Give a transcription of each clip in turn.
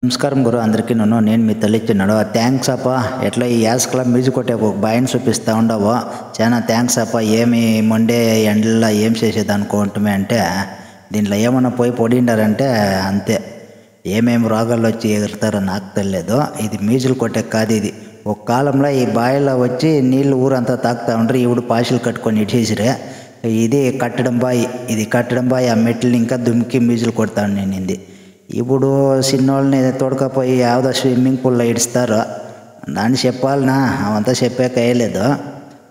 నమస్కారం గురు అందరికీ నేను మీ తల్లిచ్చినాడు థ్యాంక్స్ అప్ప ఎట్లా ఈ యాస్ క్లబ్ మ్యూజిక్ కొట్టే ఒక బాయ్ని చూపిస్తూ ఉండవు చాలా థ్యాంక్స్ అప్ప ఏమి మండే ఎండల్లో ఏం చేసేది అనుకుంటుమే అంటే దీంట్లో ఏమన్నా పోయి పొడిండారంటే అంతే ఏమేమి రోగాలు వచ్చి ఎగురుతారో నాకు తెలియదు. ఇది మ్యూజిక్ కొట్టే కాదు, ఇది ఒక కాలంలో ఈ బాయిలో వచ్చి నీళ్ళు ఊరంతా తాకుతూ ఉంటారు. ఇప్పుడు పాషలు కట్టుకొని ఇటేసిరే ఇది కట్టడం బాయి, ఇది కట్టడం బాయి. ఆ మెట్లు ఇంకా దుమ్కి మ్యూజిక్ కొడతా ఉండింది. ఇప్పుడు చిన్నోళ్ళని తోడుకపోయి యావదో స్విమ్మింగ్ పూల్లో ఇడుస్తారు. దాన్ని చెప్పాలనా అవంతా చెప్పాక వేయలేదు.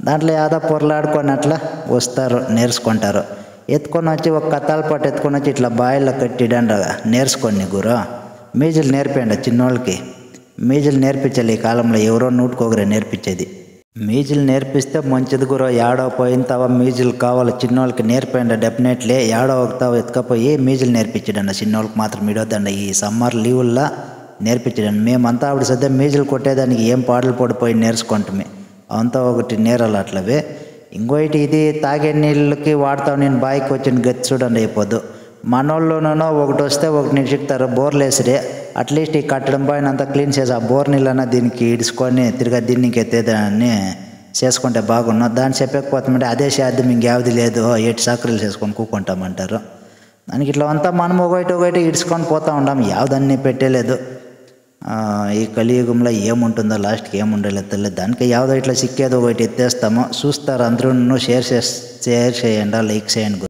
దాంట్లో యాదో పొరలాడుకొని అట్లా వస్తారు, నేర్చుకుంటారు. ఎత్తుకొని వచ్చి ఒక కత్తాల పాటు ఎత్తుకొని వచ్చి ఇట్లా బాయిల్లో కట్టిడండ నేర్చుకొని గురు మ్యూజిక్ నేర్పండి చిన్నోళ్ళకి. మ్యూజిక్ నేర్పించాలి ఈ కాలంలో, ఎవరో నూటుకోగరే నేర్పించేది. మ్యూజిక్ నేర్పిస్తే మంచిది గురు. ఏడో పోయిన తవ మ్యూజిక్ కావాలి చిన్నోళ్ళకి నేర్పండి డెఫినెట్లీ. ఏడో ఒకతావ ఎత్తుకపోయి మ్యూజిక్ నేర్పించడండి చిన్నోళ్ళకి మాత్రం ఇడొద్దండి. ఈ సమ్మర్ లీవుల్లో నేర్పించడండి. మేమంతా ఆవిడ సద్య మ్యూజిక్ కొట్టేదానికి ఏం పాటలు పడిపోయి నేర్చుకుంటామే, అంతా ఒకటి నేరాలు అట్లవే. ఇంకోటి ఇది తాగే నీళ్ళకి వాడతావు. నేను బాయికి వచ్చిన గతి చూడండి అయిపోద్దు. మనోళ్ళలోనూ ఒకటి వస్తే ఒకటి నిడిచిక్తారు, బోర్లు వేసిరే. అట్లీస్ట్ ఈ కట్టడం పైన అంతా క్లీన్ చేసి ఆ బోర్ నీళ్ళన్నా దీనికి ఇడుచుకొని తిరిగా దీనికి ఎత్తేదాన్ని చేసుకుంటే బాగున్నా. దాన్ని చెప్పకపోతామంటే అదే సాధ్యం ఇంకేవది లేదు, 8 సాకరీలు చేసుకొని కూకుంటామంటారు. దానికి ఇట్లా అంతా మనం ఒకటి ఇడుచుకొని పోతూ ఉంటాం, యావదన్నీ పెట్టలేదు. ఈ కలియుగంలో ఏముంటుందో లాస్ట్కి ఏముండలేదు తెలియదు. దానికి యావదో ఇట్లా సిక్కేదో ఒకటి ఎత్తేస్తామో చూస్తారు అందరూ. షేర్ చేయండి, లైక్ చేయండి.